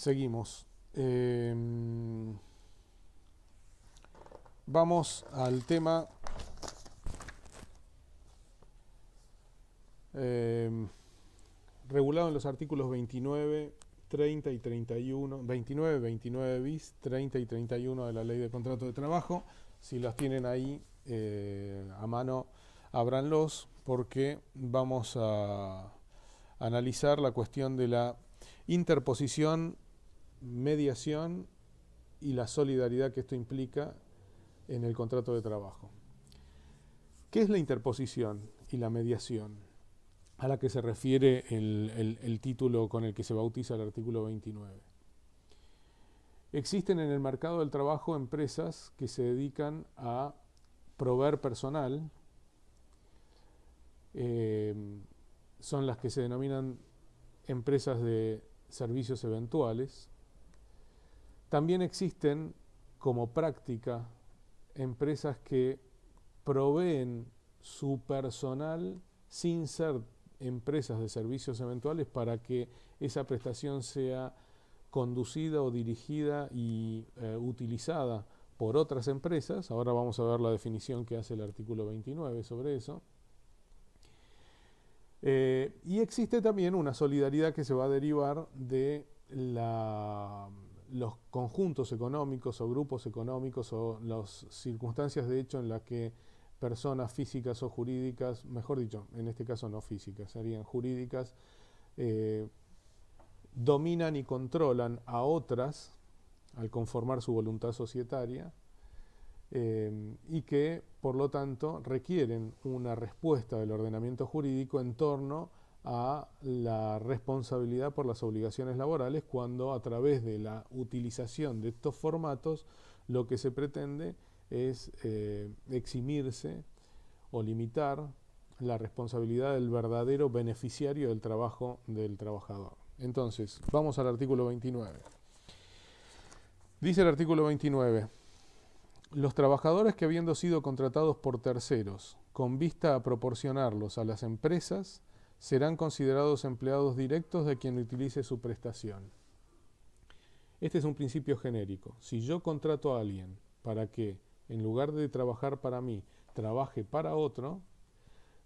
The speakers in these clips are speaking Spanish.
Seguimos. Vamos al tema regulado en los artículos 29, 30 y 31, 29, 29 bis, 30 y 31 de la Ley de Contrato de Trabajo. Si los tienen ahí a mano, ábranlos porque vamos a analizar la cuestión de la interposición, mediación y la solidaridad que esto implica en el contrato de trabajo. ¿Qué es la interposición y la mediación a la que se refiere el título con el que se bautiza el artículo 29? Existen en el mercado del trabajo empresas que se dedican a proveer personal, son las que se denominan empresas de servicios eventuales. También existen como práctica empresas que proveen su personal sin ser empresas de servicios eventuales para que esa prestación sea conducida o dirigida y utilizada por otras empresas. Ahora vamos a ver la definición que hace el artículo 29 sobre eso. Y existe también una solidaridad que se va a derivar de los conjuntos económicos o grupos económicos o las circunstancias de hecho en las que personas físicas o jurídicas, mejor dicho, en este caso no físicas, serían jurídicas, dominan y controlan a otras al conformar su voluntad societaria, y que por lo tanto requieren una respuesta del ordenamiento jurídico en torno a la responsabilidad por las obligaciones laborales, cuando a través de la utilización de estos formatos lo que se pretende es eximirse o limitar la responsabilidad del verdadero beneficiario del trabajo del trabajador. Entonces, vamos al artículo 29. Dice el artículo 29: los trabajadores que, habiendo sido contratados por terceros con vista a proporcionarlos a las empresas, serán considerados empleados directos de quien utilice su prestación. Este es un principio genérico. Si yo contrato a alguien para que, en lugar de trabajar para mí, trabaje para otro,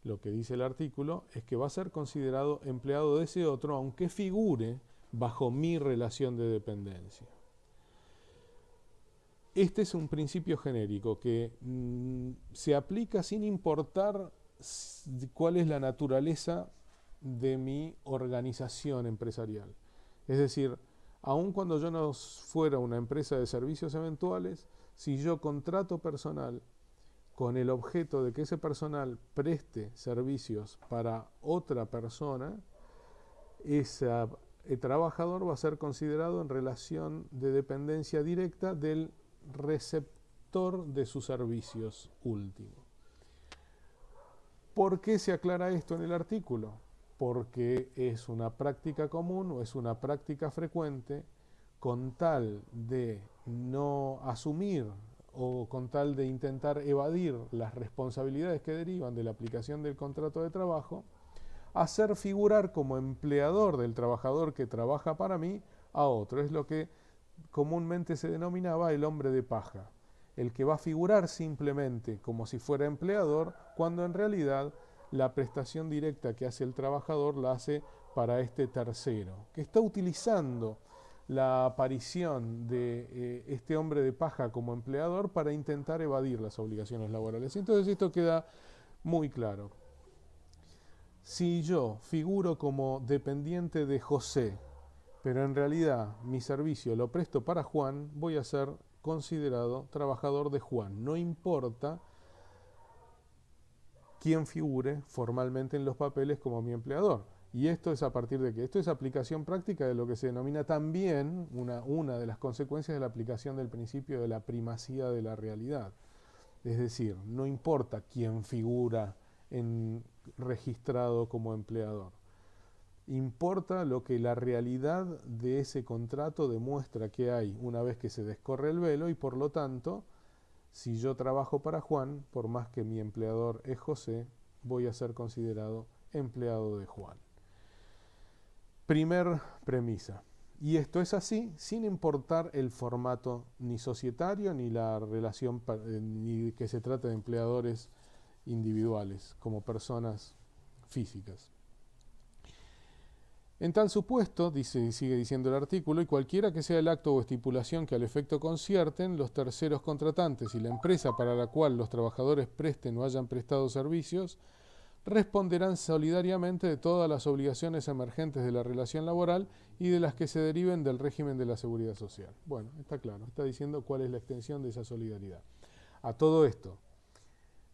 lo que dice el artículo es que va a ser considerado empleado de ese otro, aunque figure bajo mi relación de dependencia. Este es un principio genérico que se aplica sin importar cuál es la naturaleza de mi organización empresarial. Es decir, aun cuando yo no fuera una empresa de servicios eventuales, si yo contrato personal con el objeto de que ese personal preste servicios para otra persona, ese trabajador va a ser considerado en relación de dependencia directa del receptor de sus servicios último. ¿Por qué se aclara esto en el artículo? Porque es una práctica común o es una práctica frecuente, con tal de no asumir o con tal de intentar evadir las responsabilidades que derivan de la aplicación del contrato de trabajo, hacer figurar como empleador del trabajador que trabaja para mí a otro. Es lo que comúnmente se denominaba el hombre de paja, el que va a figurar simplemente como si fuera empleador, cuando en realidad la prestación directa que hace el trabajador la hace para este tercero, que está utilizando la aparición de este hombre de paja como empleador para intentar evadir las obligaciones laborales. Entonces esto queda muy claro. Si yo figuro como dependiente de José, pero en realidad mi servicio lo presto para Juan, voy a ser considerado trabajador de Juan. No importa quién figure formalmente en los papeles como mi empleador. Y esto es a partir de que esto es aplicación práctica de lo que se denomina también una de las consecuencias de la aplicación del principio de la primacía de la realidad. Es decir, no importa quién figura registrado como empleador. Importa lo que la realidad de ese contrato demuestra que hay una vez que se descorre el velo, y por lo tanto, si yo trabajo para Juan, por más que mi empleador es José, voy a ser considerado empleado de Juan. Primer premisa. Y esto es así sin importar el formato ni societario ni la relación, ni que se trate de empleadores individuales como personas físicas. En tal supuesto, sigue diciendo el artículo, y cualquiera que sea el acto o estipulación que al efecto concierten, los terceros contratantes y la empresa para la cual los trabajadores presten o hayan prestado servicios, responderán solidariamente de todas las obligaciones emergentes de la relación laboral y de las que se deriven del régimen de la seguridad social. Bueno, está claro, está diciendo cuál es la extensión de esa solidaridad. A todo esto,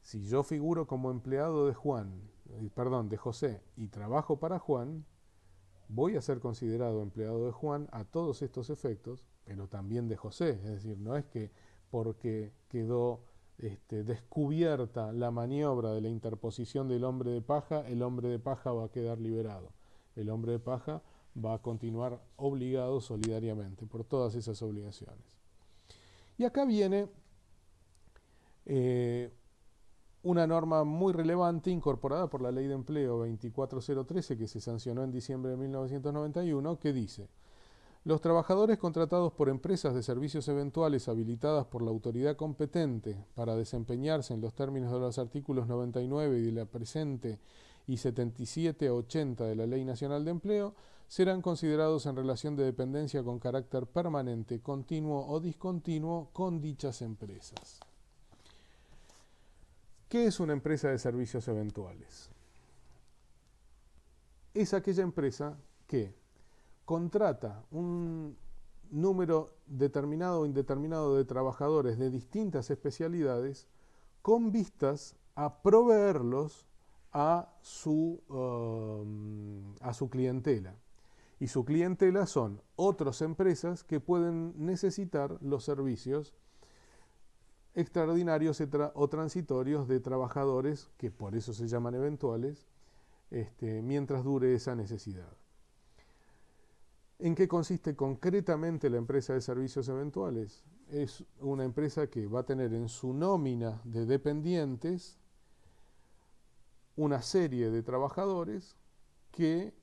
si yo figuro como empleado de de José, y trabajo para Juan, voy a ser considerado empleado de Juan a todos estos efectos, pero también de José. Es decir, no es que porque quedó descubierta la maniobra de la interposición del hombre de paja, el hombre de paja va a quedar liberado. El hombre de paja va a continuar obligado solidariamente por todas esas obligaciones. Y acá viene una norma muy relevante incorporada por la Ley de Empleo 24013 que se sancionó en diciembre de 1991, que dice: los trabajadores contratados por empresas de servicios eventuales habilitadas por la autoridad competente para desempeñarse en los términos de los artículos 99 y de la presente y 77 a 80 de la Ley Nacional de Empleo serán considerados en relación de dependencia con carácter permanente, continuo o discontinuo con dichas empresas. ¿Qué es una empresa de servicios eventuales? Es aquella empresa que contrata un número determinado o indeterminado de trabajadores de distintas especialidades con vistas a proveerlos a su clientela. Y su clientela son otras empresas que pueden necesitar los servicios extraordinarios o transitorios de trabajadores, que por eso se llaman eventuales, mientras dure esa necesidad. ¿En qué consiste concretamente la empresa de servicios eventuales? Es una empresa que va a tener en su nómina de dependientes una serie de trabajadores que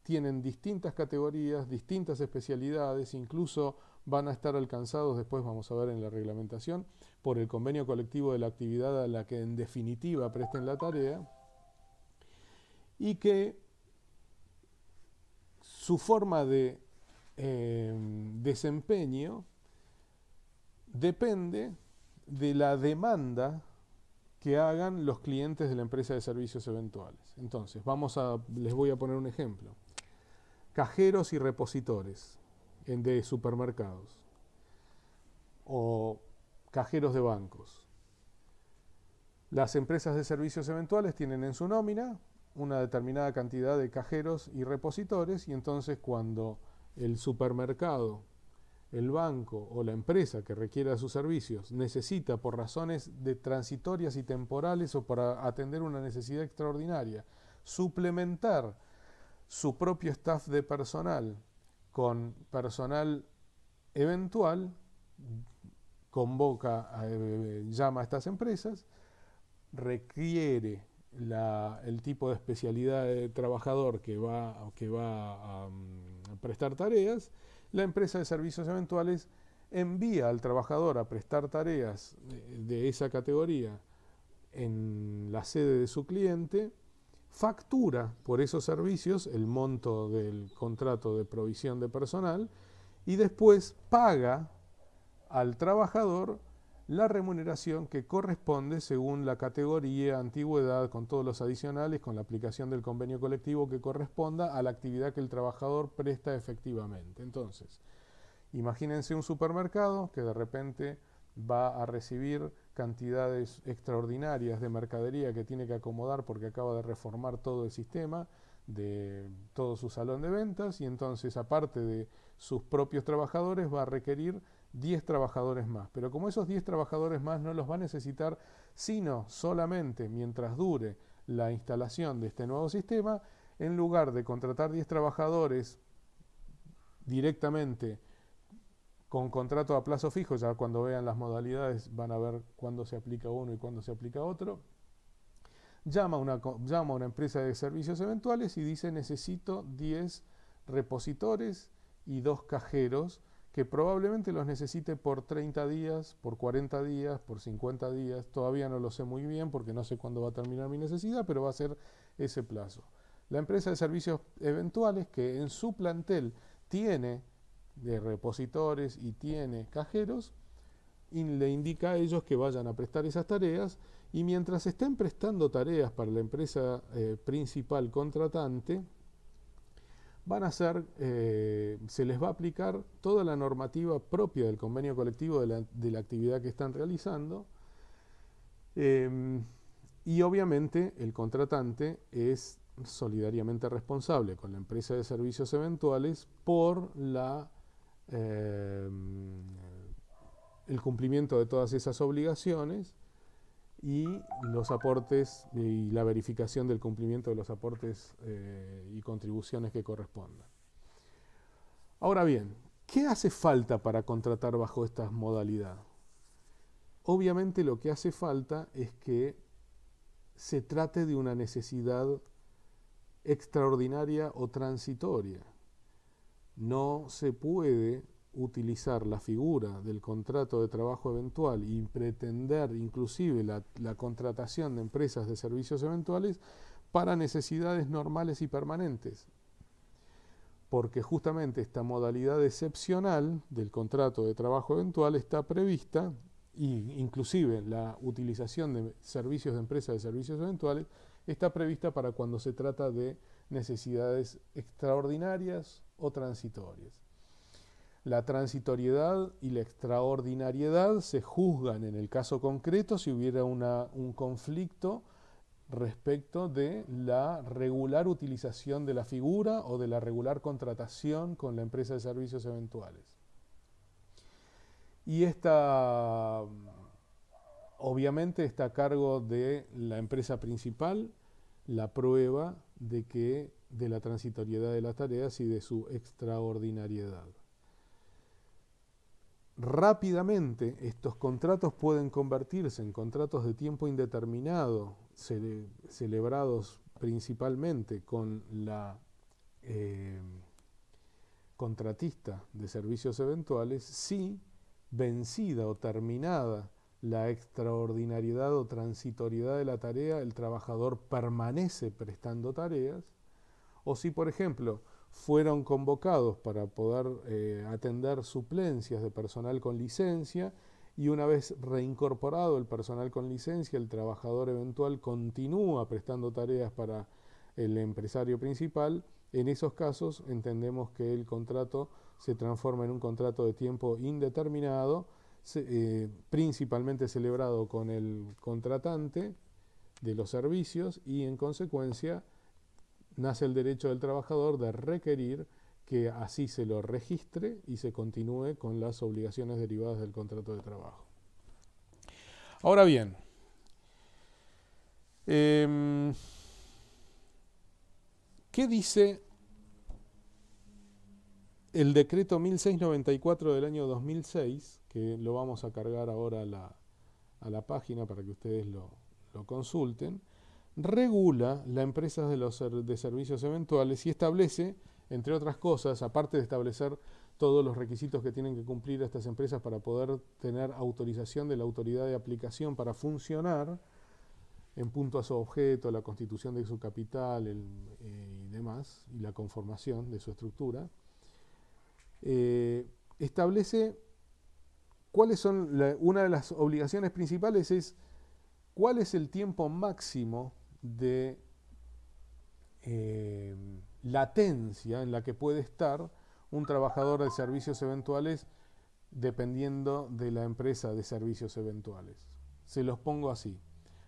tienen distintas categorías, distintas especialidades, incluso van a estar alcanzados, después vamos a ver en la reglamentación, por el convenio colectivo de la actividad a la que en definitiva presten la tarea, y que su forma de desempeño depende de la demanda que hagan los clientes de la empresa de servicios eventuales. Entonces, les voy a poner un ejemplo. Cajeros y repositores de supermercados o cajeros de bancos. Las empresas de servicios eventuales tienen en su nómina una determinada cantidad de cajeros y repositores, y entonces cuando el supermercado, el banco o la empresa que requiera sus servicios necesita, por razones transitorias y temporales o para atender una necesidad extraordinaria, suplementar su propio staff de personal con personal eventual, llama a estas empresas, requiere el tipo de especialidad de trabajador que va a prestar tareas. La empresa de servicios eventuales envía al trabajador a prestar tareas de esa categoría en la sede de su cliente, factura por esos servicios el monto del contrato de provisión de personal y después paga al trabajador la remuneración que corresponde según la categoría, antigüedad, con todos los adicionales, con la aplicación del convenio colectivo que corresponda a la actividad que el trabajador presta efectivamente. Entonces, imagínense un supermercado que de repente va a recibir cantidades extraordinarias de mercadería que tiene que acomodar porque acaba de reformar todo el sistema de todo su salón de ventas, y entonces aparte de sus propios trabajadores va a requerir 10 trabajadores más, pero como esos 10 trabajadores más no los va a necesitar sino solamente mientras dure la instalación de este nuevo sistema, en lugar de contratar 10 trabajadores directamente con contrato a plazo fijo, ya cuando vean las modalidades van a ver cuándo se aplica uno y cuándo se aplica otro, llama a una empresa de servicios eventuales y dice: necesito 10 repositores y 2 cajeros que probablemente los necesite por 30 días, por 40 días, por 50 días. Todavía no lo sé muy bien porque no sé cuándo va a terminar mi necesidad, pero va a ser ese plazo. La empresa de servicios eventuales que en su plantel tiene de repositores y tiene cajeros, y le indica a ellos que vayan a prestar esas tareas, y mientras estén prestando tareas para la empresa principal contratante, van a ser, se les va a aplicar toda la normativa propia del convenio colectivo de la actividad que están realizando, y obviamente el contratante es solidariamente responsable con la empresa de servicios eventuales por el cumplimiento de todas esas obligaciones y los aportes y la verificación del cumplimiento de los aportes y contribuciones que correspondan. Ahora bien, ¿qué hace falta para contratar bajo esta modalidad? Obviamente lo que hace falta es que se trate de una necesidad extraordinaria o transitoria. No se puede utilizar la figura del contrato de trabajo eventual y pretender inclusive la contratación de empresas de servicios eventuales para necesidades normales y permanentes, porque justamente esta modalidad excepcional del contrato de trabajo eventual está prevista, y inclusive la utilización de servicios de empresas de servicios eventuales está prevista para cuando se trata de necesidades extraordinarias o transitorias. La transitoriedad y la extraordinariedad se juzgan en el caso concreto si hubiera un conflicto respecto de la regular utilización de la figura o de la regular contratación con la empresa de servicios eventuales. Y esta, obviamente, está a cargo de la empresa principal la prueba de la transitoriedad de las tareas y de su extraordinariedad. Rápidamente estos contratos pueden convertirse en contratos de tiempo indeterminado, celebrados principalmente con la contratista de servicios eventuales, si vencida o terminada la extraordinariedad o transitoriedad de la tarea, el trabajador permanece prestando tareas, o si, por ejemplo, fueron convocados para poder atender suplencias de personal con licencia, y una vez reincorporado el personal con licencia, el trabajador eventual continúa prestando tareas para el empresario principal. En esos casos entendemos que el contrato se transforma en un contrato de tiempo indeterminado, principalmente celebrado con el contratante de los servicios, y en consecuencia nace el derecho del trabajador de requerir que así se lo registre y se continúe con las obligaciones derivadas del contrato de trabajo. Ahora bien, ¿qué dice el decreto 1694 del año 2006, que lo vamos a cargar ahora a la página para que ustedes lo consulten? Regula la empresa de servicios eventuales y establece, entre otras cosas, aparte de establecer todos los requisitos que tienen que cumplir estas empresas para poder tener autorización de la autoridad de aplicación para funcionar, en punto a su objeto, la constitución de su capital y demás, y la conformación de su estructura, establece cuáles son, una de las obligaciones principales es cuál es el tiempo máximo de latencia en la que puede estar un trabajador de servicios eventuales dependiendo de la empresa de servicios eventuales. Se los pongo así.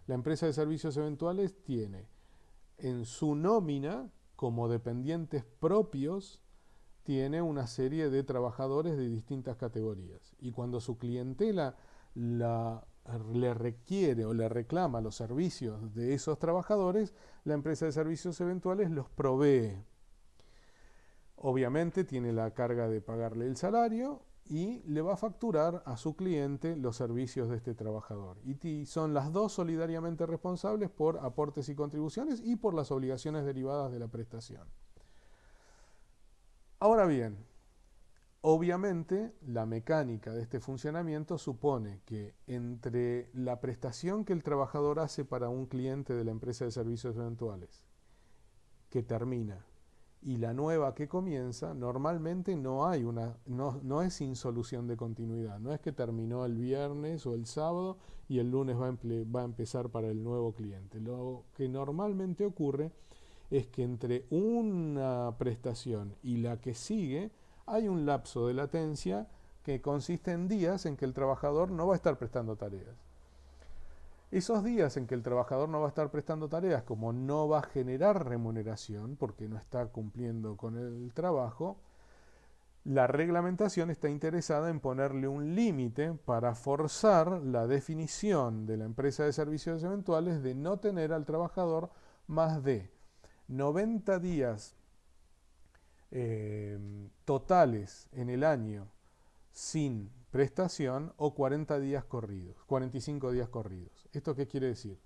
La empresa de servicios eventuales tiene en su nómina, como dependientes propios, tiene una serie de trabajadores de distintas categorías. Y cuando su clientela le requiere o le reclama los servicios de esos trabajadores, la empresa de servicios eventuales los provee. Obviamente tiene la carga de pagarle el salario y le va a facturar a su cliente los servicios de este trabajador. Y son las dos solidariamente responsables por aportes y contribuciones y por las obligaciones derivadas de la prestación. Ahora bien, Obviamente, la mecánica de este funcionamiento supone que entre la prestación que el trabajador hace para un cliente de la empresa de servicios eventuales, que termina, y la nueva que comienza, normalmente no es sin solución de continuidad. No es que terminó el viernes o el sábado y el lunes va a empezar para el nuevo cliente. Lo que normalmente ocurre es que entre una prestación y la que sigue hay un lapso de latencia que consiste en días en que el trabajador no va a estar prestando tareas. Esos días en que el trabajador no va a estar prestando tareas, como no va a generar remuneración porque no está cumpliendo con el trabajo, la reglamentación está interesada en ponerle un límite para forzar la definición de la empresa de servicios eventuales de no tener al trabajador más de 90 días totales en el año sin prestación o 40 días corridos, 45 días corridos. ¿Esto qué quiere decir?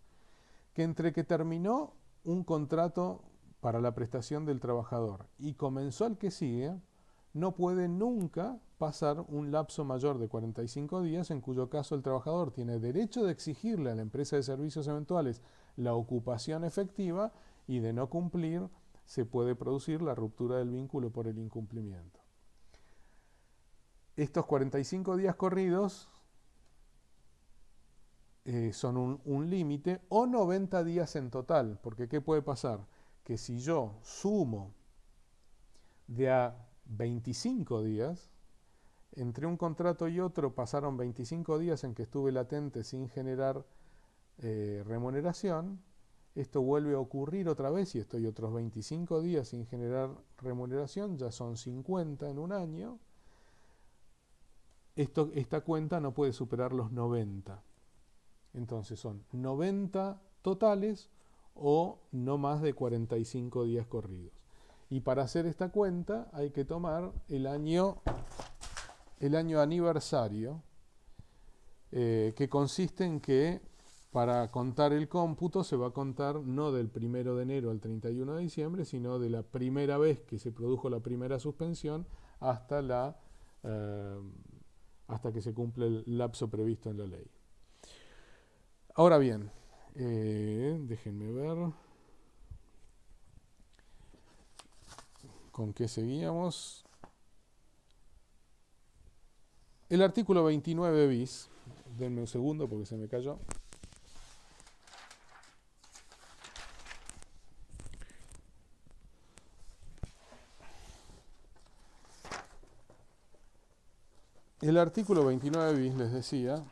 Que entre que terminó un contrato para la prestación del trabajador y comenzó el que sigue, no puede nunca pasar un lapso mayor de 45 días, en cuyo caso el trabajador tiene derecho de exigirle a la empresa de servicios eventuales la ocupación efectiva, y de no cumplir se puede producir la ruptura del vínculo por el incumplimiento. Estos 45 días corridos son un límite, o 90 días en total, porque ¿qué puede pasar? Que si yo sumo de a 25 días, entre un contrato y otro pasaron 25 días en que estuve latente sin generar remuneración, esto vuelve a ocurrir otra vez y estoy otros 25 días sin generar remuneración, ya son 50 en un año. Esta cuenta no puede superar los 90. Entonces son 90 totales o no más de 45 días corridos. Y para hacer esta cuenta hay que tomar el año aniversario, que consiste en que para contar el cómputo se va a contar no del 1 de enero al 31 de diciembre, sino de la primera vez que se produjo la primera suspensión hasta que se cumple el lapso previsto en la ley. Ahora bien, déjenme ver con qué seguíamos. El artículo 29 bis, denme un segundo porque se me cayó. El artículo 29 bis, les decía,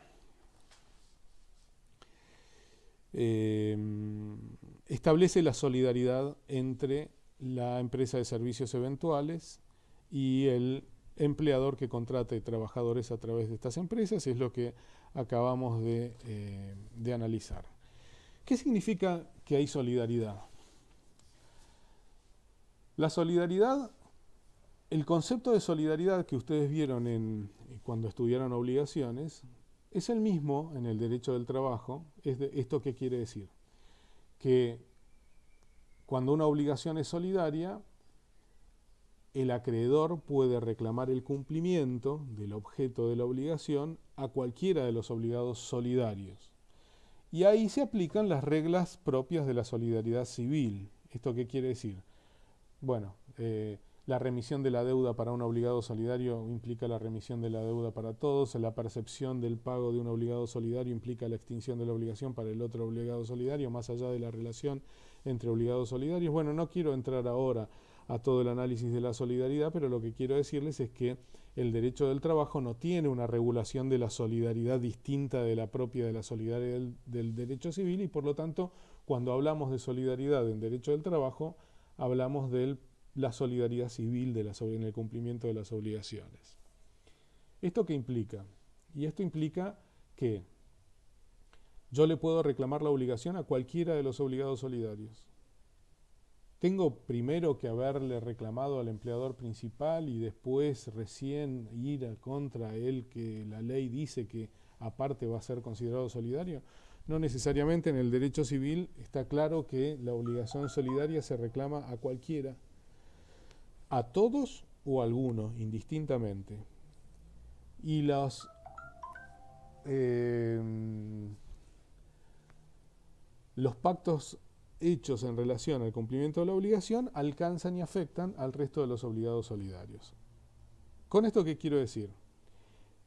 establece la solidaridad entre la empresa de servicios eventuales y el empleador que contrate trabajadores a través de estas empresas. Es lo que acabamos de analizar. ¿Qué significa que hay solidaridad? La solidaridad, el concepto de solidaridad que ustedes vieron cuando estudiaron obligaciones, es el mismo en el derecho del trabajo. ¿Esto qué quiere decir? Que cuando una obligación es solidaria, el acreedor puede reclamar el cumplimiento del objeto de la obligación a cualquiera de los obligados solidarios. Y ahí se aplican las reglas propias de la solidaridad civil. ¿Esto qué quiere decir? Bueno, la remisión de la deuda para un obligado solidario implica la remisión de la deuda para todos. La percepción del pago de un obligado solidario implica la extinción de la obligación para el otro obligado solidario, más allá de la relación entre obligados solidarios. Bueno, no quiero entrar ahora a todo el análisis de la solidaridad, pero lo que quiero decirles es que el derecho del trabajo no tiene una regulación de la solidaridad distinta de la propia de la solidaridad del derecho civil, y por lo tanto, cuando hablamos de solidaridad en derecho del trabajo, hablamos de la solidaridad civil en el cumplimiento de las obligaciones. ¿Esto qué implica? Y esto implica que yo le puedo reclamar la obligación a cualquiera de los obligados solidarios. Tengo primero que haberle reclamado al empleador principal y después recién ir contra él, que la ley dice que aparte va a ser considerado solidario. No necesariamente. En el derecho civil está claro que la obligación solidaria se reclama a cualquiera, a todos o alguno, indistintamente, y eh, los pactos hechos en relación al cumplimiento de la obligación alcanzan y afectan al resto de los obligados solidarios. ¿Con esto qué quiero decir?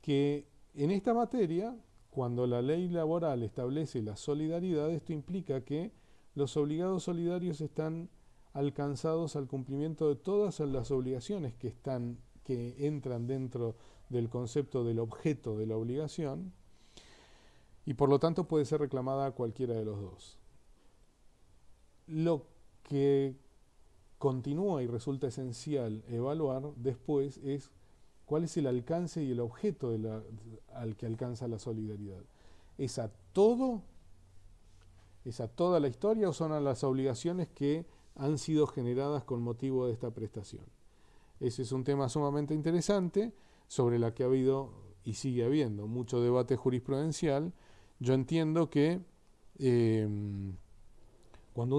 Que en esta materia, cuando la ley laboral establece la solidaridad, esto implica que los obligados solidarios están alcanzados al cumplimiento de todas las obligaciones que entran dentro del concepto del objeto de la obligación, y por lo tanto puede ser reclamada a cualquiera de los dos. Lo que continúa y resulta esencial evaluar después es cuál es el alcance y el objeto al que alcanza la solidaridad. ¿Es a toda la historia o son a las obligaciones que han sido generadas con motivo de esta prestación? Ese es un tema sumamente interesante sobre la que ha habido y sigue habiendo mucho debate jurisprudencial. Yo entiendo que cuando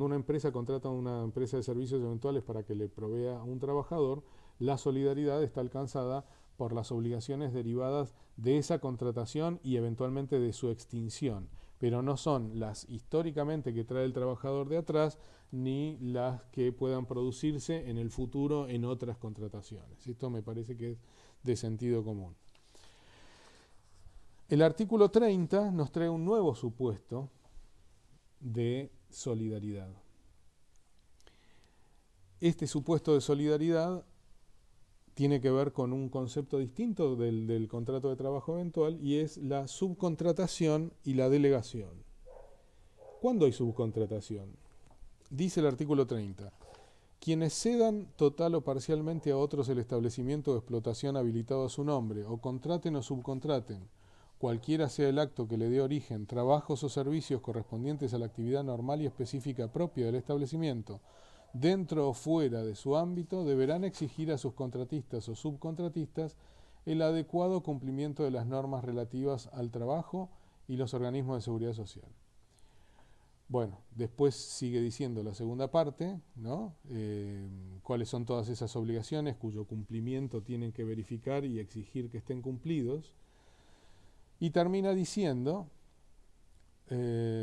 una empresa contrata a una empresa de servicios eventuales para que le provea a un trabajador, la solidaridad está alcanzada por las obligaciones derivadas de esa contratación y eventualmente de su extinción, pero no son las históricamente que trae el trabajador de atrás ni las que puedan producirse en el futuro en otras contrataciones. Esto me parece que es de sentido común. El artículo 30 nos trae un nuevo supuesto de solidaridad. Este supuesto de solidaridad tiene que ver con un concepto distinto del contrato de trabajo eventual, y es la subcontratación y la delegación. ¿Cuándo hay subcontratación? Dice el artículo 30. Quienes cedan total o parcialmente a otros el establecimiento de explotación habilitado a su nombre, o contraten o subcontraten, cualquiera sea el acto que le dé origen, trabajos o servicios correspondientes a la actividad normal y específica propia del establecimiento, dentro o fuera de su ámbito, deberán exigir a sus contratistas o subcontratistas el adecuado cumplimiento de las normas relativas al trabajo y los organismos de seguridad social. Bueno, después sigue diciendo la segunda parte, ¿no? Cuáles son todas esas obligaciones cuyo cumplimiento tienen que verificar y exigir que estén cumplidos. Y termina diciendo, el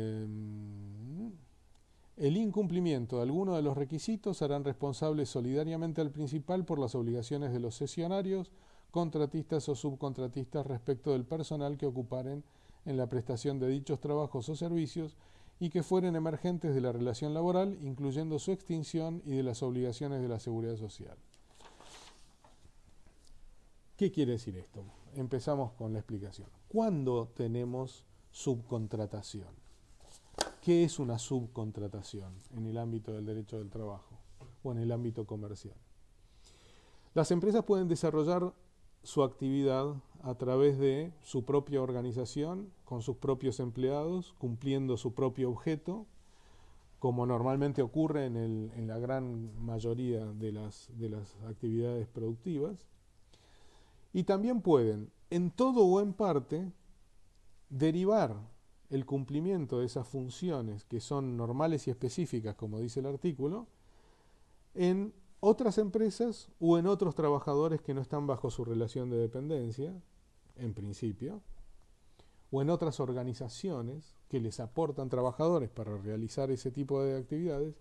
incumplimiento de alguno de los requisitos harán responsable solidariamente al principal por las obligaciones de los cesionarios, contratistas o subcontratistas respecto del personal que ocuparen en la prestación de dichos trabajos o servicios y que fueren emergentes de la relación laboral, incluyendo su extinción y de las obligaciones de la seguridad social. ¿Qué quiere decir esto? Empezamos con la explicación. ¿Cuándo tenemos subcontratación? ¿Qué es una subcontratación en el ámbito del derecho del trabajo o en el ámbito comercial? Las empresas pueden desarrollar su actividad a través de su propia organización, con sus propios empleados, cumpliendo su propio objeto, como normalmente ocurre en la gran mayoría de las actividades productivas. Y también pueden, en todo o en parte, derivar el cumplimiento de esas funciones que son normales y específicas, como dice el artículo, en otras empresas o en otros trabajadores que no están bajo su relación de dependencia, en principio, o en otras organizaciones que les aportan trabajadores para realizar ese tipo de actividades.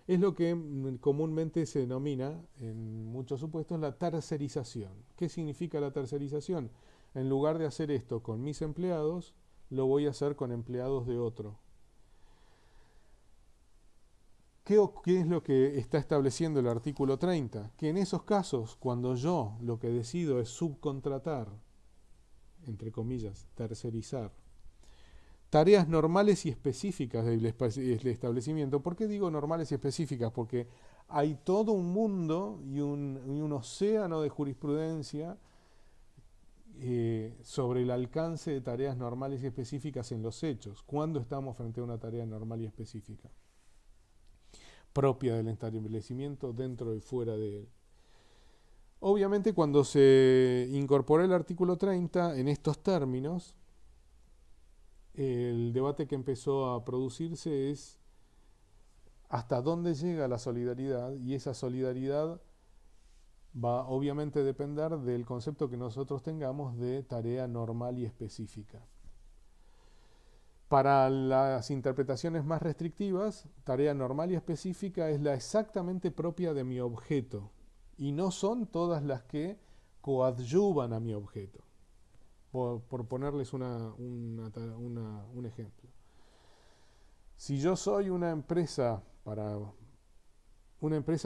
Es lo que comúnmente se denomina, en muchos supuestos, la tercerización. ¿Qué significa la tercerización? En lugar de hacer esto con mis empleados, lo voy a hacer con empleados de otro. ¿Qué es lo que está estableciendo el artículo 30? Que en esos casos, cuando yo lo que decido es subcontratar, entre comillas, tercerizar, tareas normales y específicas del establecimiento. ¿Por qué digo normales y específicas? Porque hay todo un mundo y un océano de jurisprudencia sobre el alcance de tareas normales y específicas en los hechos. ¿Cuándo estamos frente a una tarea normal y específica? Propia del establecimiento, dentro y fuera de él. Obviamente, cuando se incorporó el artículo 30 en estos términos, el debate que empezó a producirse es hasta dónde llega la solidaridad, y esa solidaridad va obviamente a depender del concepto que nosotros tengamos de tarea normal y específica. Para las interpretaciones más restrictivas, tarea normal y específica es la exactamente propia de mi objeto y no son todas las que coadyuvan a mi objeto. Por ponerles un ejemplo. Si yo soy una empresa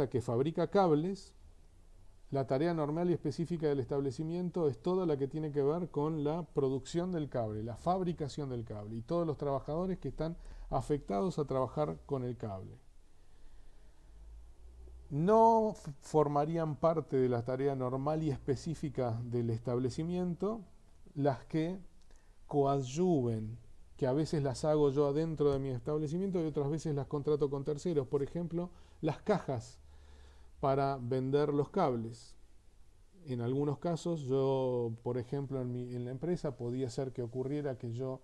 que fabrica cables, la tarea normal y específica del establecimiento es toda la que tiene que ver con la producción del cable, la fabricación del cable y todos los trabajadores que están afectados a trabajar con el cable. No formarían parte de la tarea normal y específica del establecimiento las que coadyuven, que a veces las hago yo adentro de mi establecimiento y otras veces las contrato con terceros. Por ejemplo, las cajas para vender los cables. En algunos casos, yo, por ejemplo, en la empresa podía ser que ocurriera que yo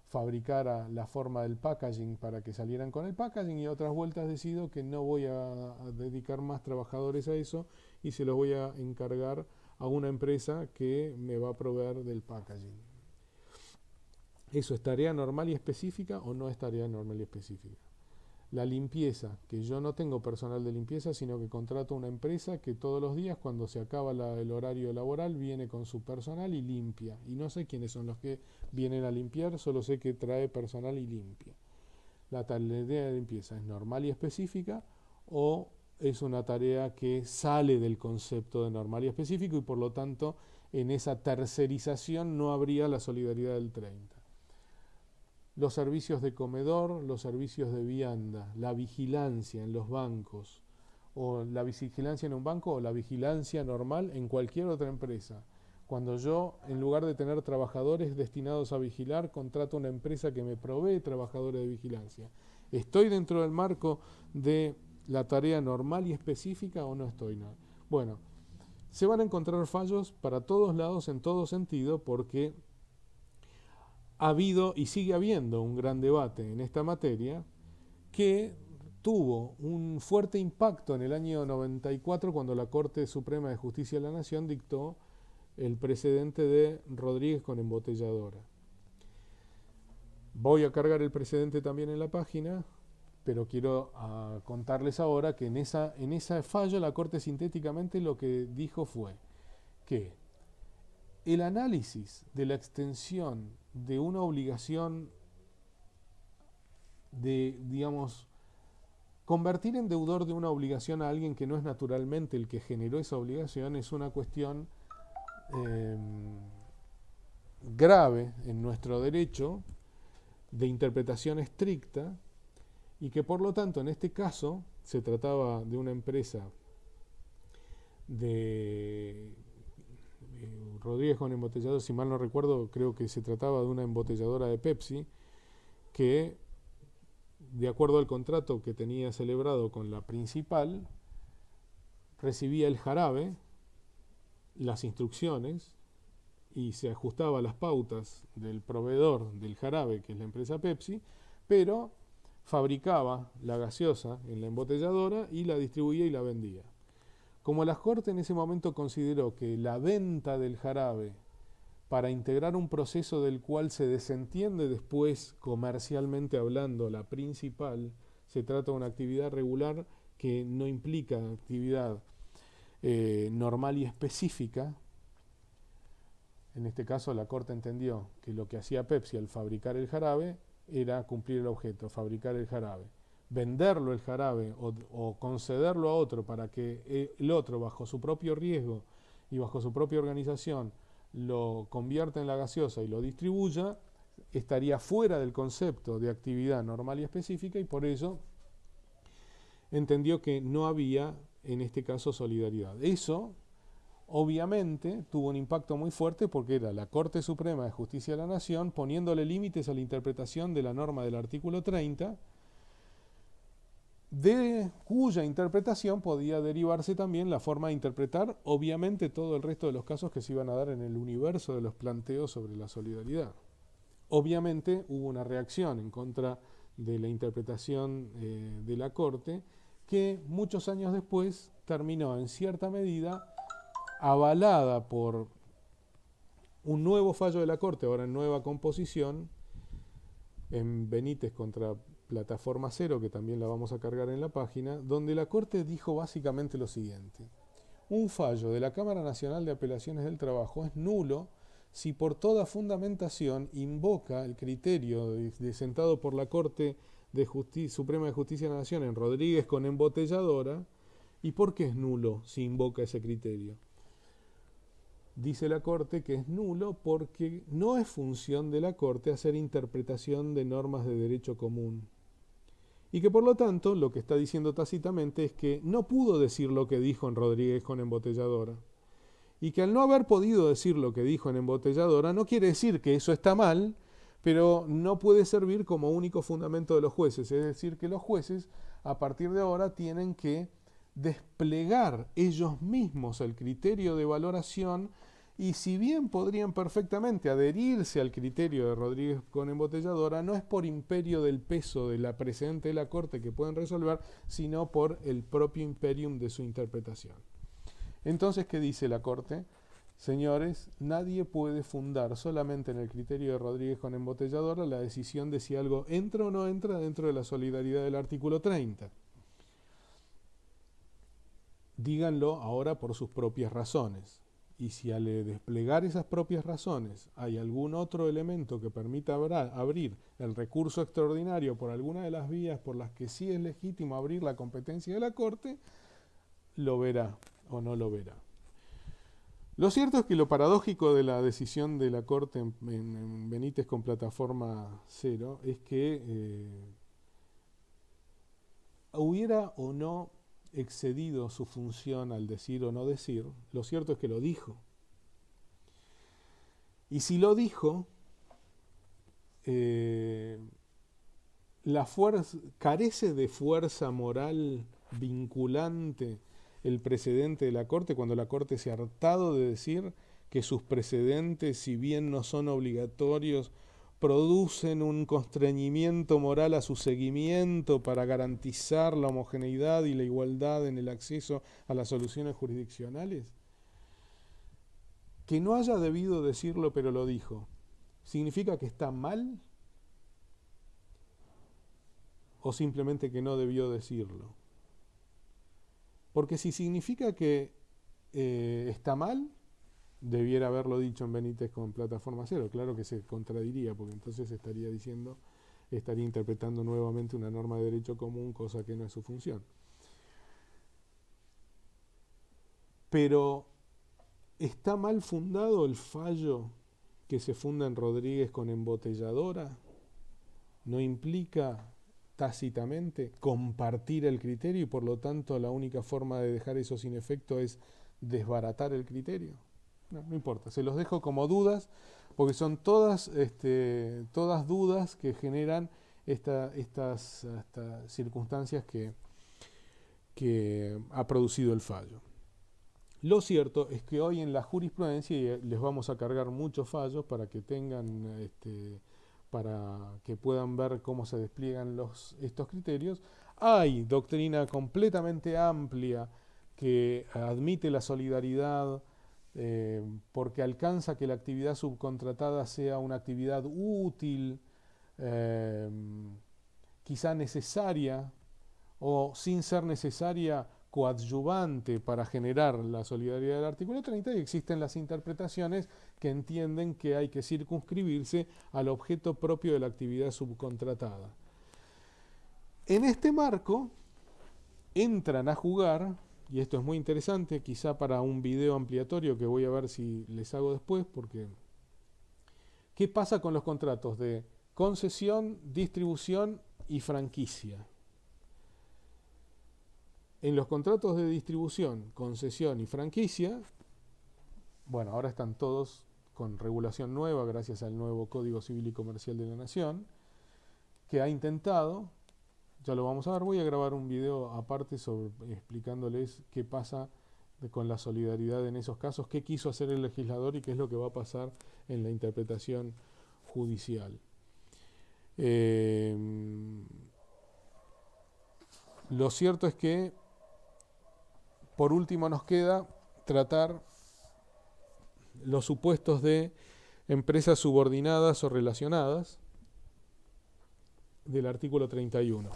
fabricara la forma del packaging para que salieran con el packaging y otras vueltas decido que no voy a dedicar más trabajadores a eso y se los voy a encargar a una empresa que me va a proveer del packaging. ¿Eso es tarea normal y específica o no es tarea normal y específica? La limpieza, que yo no tengo personal de limpieza, sino que contrato una empresa que todos los días, cuando se acaba el horario laboral, viene con su personal y limpia. Y no sé quiénes son los que vienen a limpiar, solo sé que trae personal y limpia. ¿La tarea de limpieza es normal y específica o es una tarea que sale del concepto de normal y específico y por lo tanto en esa tercerización no habría la solidaridad del 30? Los servicios de comedor, los servicios de vianda, la vigilancia en los bancos, o la vigilancia en un banco o la vigilancia normal en cualquier otra empresa. Cuando yo, en lugar de tener trabajadores destinados a vigilar, contrato una empresa que me provee trabajadores de vigilancia. ¿Estoy dentro del marco de la tarea normal y específica o no estoy? Bueno, se van a encontrar fallos para todos lados en todo sentido porque ha habido y sigue habiendo un gran debate en esta materia que tuvo un fuerte impacto en el año 94 cuando la Corte Suprema de Justicia de la Nación dictó el precedente de Rodríguez con embotelladora. Voy a cargar el precedente también en la página, pero quiero contarles ahora que en esa fallo la Corte sintéticamente lo que dijo fue que el análisis de la extensión de una obligación de, digamos, convertir en deudor de una obligación a alguien que no es naturalmente el que generó esa obligación es una cuestión grave en nuestro derecho de interpretación estricta y que por lo tanto en este caso se trataba de una empresa de Rodríguez con embotellador, si mal no recuerdo, creo que se trataba de una embotelladora de Pepsi que, de acuerdo al contrato que tenía celebrado con la principal, recibía el jarabe, las instrucciones y se ajustaba a las pautas del proveedor del jarabe, que es la empresa Pepsi, pero fabricaba la gaseosa en la embotelladora y la distribuía y la vendía. Como la Corte en ese momento consideró que la venta del jarabe para integrar un proceso del cual se desentiende después, comercialmente hablando, la principal, se trata de una actividad regular que no implica actividad normal y específica. En este caso la Corte entendió que lo que hacía Pepsi al fabricar el jarabe era cumplir el objeto, fabricar el jarabe. Venderlo el jarabe o concederlo a otro para que el otro, bajo su propio riesgo y bajo su propia organización, lo convierta en la gaseosa y lo distribuya, estaría fuera del concepto de actividad normal y específica y por ello entendió que no había, en este caso, solidaridad. Eso, obviamente, tuvo un impacto muy fuerte porque era la Corte Suprema de Justicia de la Nación poniéndole límites a la interpretación de la norma del artículo 30, de cuya interpretación podía derivarse también la forma de interpretar, obviamente, todo el resto de los casos que se iban a dar en el universo de los planteos sobre la solidaridad. Obviamente hubo una reacción en contra de la interpretación de la Corte que muchos años después terminó en cierta medida avalada por un nuevo fallo de la Corte, ahora en nueva composición, en Benítez contra Plataforma Cero, que también la vamos a cargar en la página, donde la Corte dijo básicamente lo siguiente: un fallo de la Cámara Nacional de Apelaciones del Trabajo es nulo si por toda fundamentación invoca el criterio sentado por la Corte Suprema de Justicia de la Nación en Rodríguez con embotelladora. ¿Y por qué es nulo si invoca ese criterio? Dice la Corte que es nulo porque no es función de la Corte hacer interpretación de normas de derecho común. Y que por lo tanto lo que está diciendo tácitamente es que no pudo decir lo que dijo en Rodríguez con embotelladora. Y que al no haber podido decir lo que dijo en embotelladora no quiere decir que eso está mal, pero no puede servir como único fundamento de los jueces. Es decir, que los jueces a partir de ahora tienen que desplegar ellos mismos el criterio de valoración, y si bien podrían perfectamente adherirse al criterio de Rodríguez con embotelladora, no es por imperio del peso de la precedente de la Corte que pueden resolver, sino por el propio imperium de su interpretación. Entonces, ¿qué dice la Corte? Señores, nadie puede fundar solamente en el criterio de Rodríguez con embotelladora la decisión de si algo entra o no entra dentro de la solidaridad del artículo 30. Díganlo ahora por sus propias razones. Y si al desplegar esas propias razones hay algún otro elemento que permita abrir el recurso extraordinario por alguna de las vías por las que sí es legítimo abrir la competencia de la Corte, lo verá o no lo verá. Lo cierto es que lo paradójico de la decisión de la Corte en Benítez con Plataforma Cero es que hubiera o no excedido su función al decir o no decir, lo cierto es que lo dijo. Y si lo dijo, carece de fuerza moral vinculante el precedente de la Corte, cuando la Corte se ha hartado de decir que sus precedentes, si bien no son obligatorios, producen un constreñimiento moral a su seguimiento para garantizar la homogeneidad y la igualdad en el acceso a las soluciones jurisdiccionales. Que no haya debido decirlo pero lo dijo, ¿significa que está mal? ¿O simplemente que no debió decirlo? Porque si significa que está mal, debiera haberlo dicho en Benítez con Plataforma Cero. Claro que se contradiría, porque entonces estaría interpretando nuevamente una norma de derecho común, cosa que no es su función. Pero ¿está mal fundado el fallo que se funda en Rodríguez con embotelladora? ¿No implica tácitamente compartir el criterio y por lo tanto la única forma de dejar eso sin efecto es desbaratar el criterio? No importa, se los dejo como dudas, porque son todas dudas que generan estas circunstancias que ha producido el fallo. Lo cierto es que hoy en la jurisprudencia, y les vamos a cargar muchos fallos para que tengan, para que puedan ver cómo se despliegan estos criterios, hay doctrina completamente amplia que admite la solidaridad, porque alcanza que la actividad subcontratada sea una actividad útil, quizá necesaria, o sin ser necesaria, coadyuvante para generar la solidaridad del artículo 30, y existen las interpretaciones que entienden que hay que circunscribirse al objeto propio de la actividad subcontratada. En este marco entran a jugar, y esto es muy interesante, quizá para un video ampliatorio que voy a ver si les hago después, porque ¿qué pasa con los contratos de concesión, distribución y franquicia? En los contratos de distribución, concesión y franquicia, bueno, ahora están todos con regulación nueva gracias al nuevo Código Civil y Comercial de la Nación, que ha intentado, ya lo vamos a ver, voy a grabar un video aparte explicándoles qué pasa con la solidaridad en esos casos, qué quiso hacer el legislador y qué es lo que va a pasar en la interpretación judicial. Lo cierto es que por último nos queda tratar los supuestos de empresas subordinadas o relacionadas del artículo 31.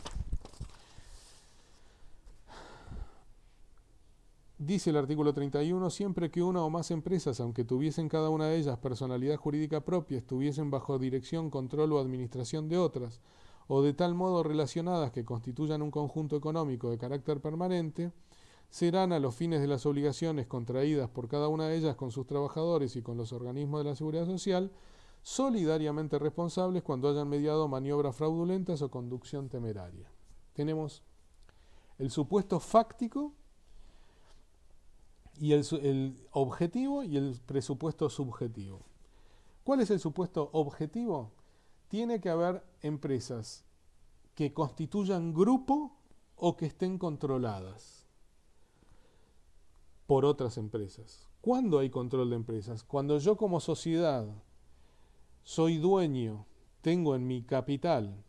Dice el artículo 31, siempre que una o más empresas, aunque tuviesen cada una de ellas personalidad jurídica propia, estuviesen bajo dirección, control o administración de otras, o de tal modo relacionadas que constituyan un conjunto económico de carácter permanente, serán a los fines de las obligaciones contraídas por cada una de ellas con sus trabajadores y con los organismos de la seguridad social, solidariamente responsables cuando hayan mediado maniobras fraudulentas o conducción temeraria. Tenemos el supuesto fáctico y el objetivo y el presupuesto subjetivo. ¿Cuál es el supuesto objetivo? Tiene que haber empresas que constituyan grupo o que estén controladas por otras empresas. ¿Cuándo hay control de empresas? Cuando yo como sociedad soy dueño, tengo en mi capital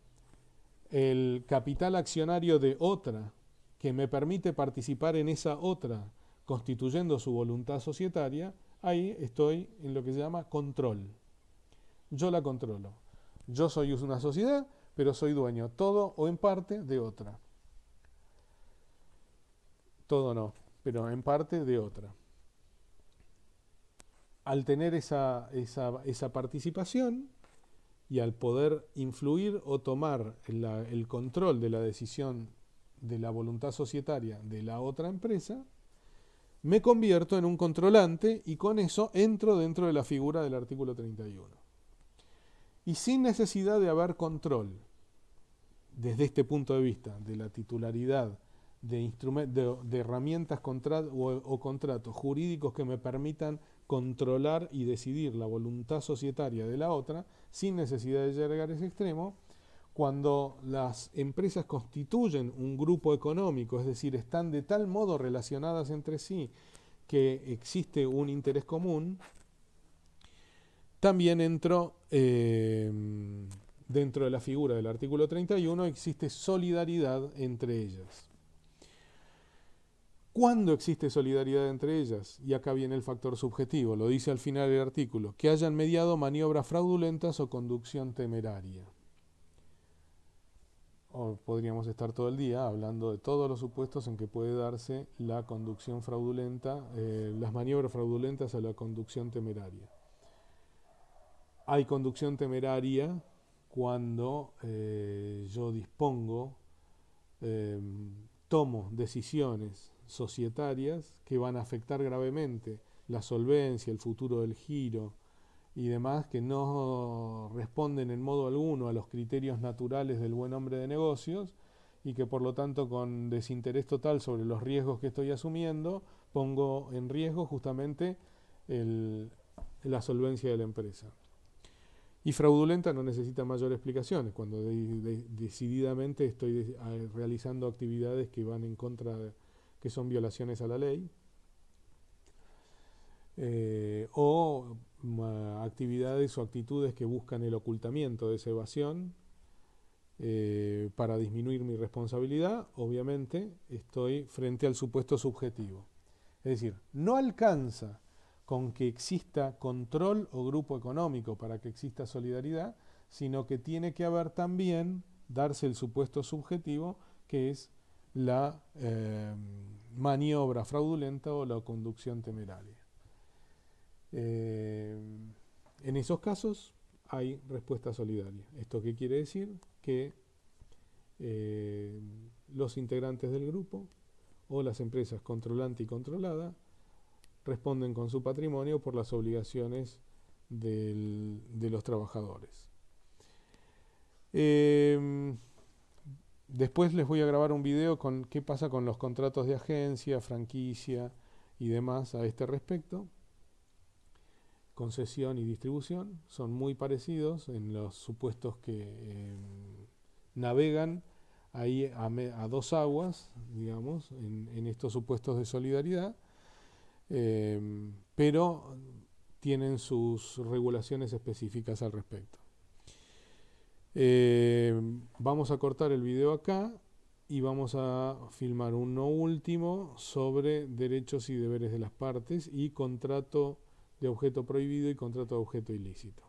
el capital accionario de otra que me permite participar en esa otra, constituyendo su voluntad societaria, ahí estoy en lo que se llama control. Yo la controlo. Yo soy una sociedad, pero soy dueño, todo o en parte, de otra. Todo no, pero en parte de otra. Al tener esa participación y al poder influir o tomar el control de la decisión de la voluntad societaria de la otra empresa, me convierto en un controlante y con eso entro dentro de la figura del artículo 31. Y sin necesidad de haber control, desde este punto de vista, de la titularidad, de herramientas o contratos jurídicos que me permitan controlar y decidir la voluntad societaria de la otra, sin necesidad de llegar a ese extremo, cuando las empresas constituyen un grupo económico, es decir, están de tal modo relacionadas entre sí que existe un interés común, también entro dentro de la figura del artículo 31, existe solidaridad entre ellas. ¿Cuándo existe solidaridad entre ellas? Y acá viene el factor subjetivo, lo dice al final del artículo, que hayan mediado maniobras fraudulentas o conducción temeraria. O podríamos estar todo el día hablando de todos los supuestos en que puede darse la conducción fraudulenta, las maniobras fraudulentas o la conducción temeraria. Hay conducción temeraria cuando yo dispongo, tomo decisiones societarias que van a afectar gravemente la solvencia, el futuro del giro y demás, que no responden en modo alguno a los criterios naturales del buen hombre de negocios y que por lo tanto con desinterés total sobre los riesgos que estoy asumiendo pongo en riesgo justamente la solvencia de la empresa. Y fraudulenta no necesita mayor explicaciones, cuando decididamente estoy realizando actividades que van en contra que son violaciones a la ley, o actividades o actitudes que buscan el ocultamiento de esa evasión para disminuir mi responsabilidad. Obviamente estoy frente al supuesto subjetivo. Es decir, no alcanza con que exista control o grupo económico para que exista solidaridad, sino que tiene que haber también, darse el supuesto subjetivo, que es la maniobra fraudulenta o la conducción temeraria. En esos casos hay respuesta solidaria. ¿Esto qué quiere decir? Que los integrantes del grupo o las empresas controlante y controlada responden con su patrimonio por las obligaciones de los trabajadores. Después les voy a grabar un video con qué pasa con los contratos de agencia, franquicia y demás a este respecto. Concesión y distribución son muy parecidos en los supuestos que navegan ahí a dos aguas, digamos, en estos supuestos de solidaridad. Pero tienen sus regulaciones específicas al respecto. Vamos a cortar el video acá y vamos a filmar uno último sobre derechos y deberes de las partes y contrato de objeto prohibido y contrato de objeto ilícito.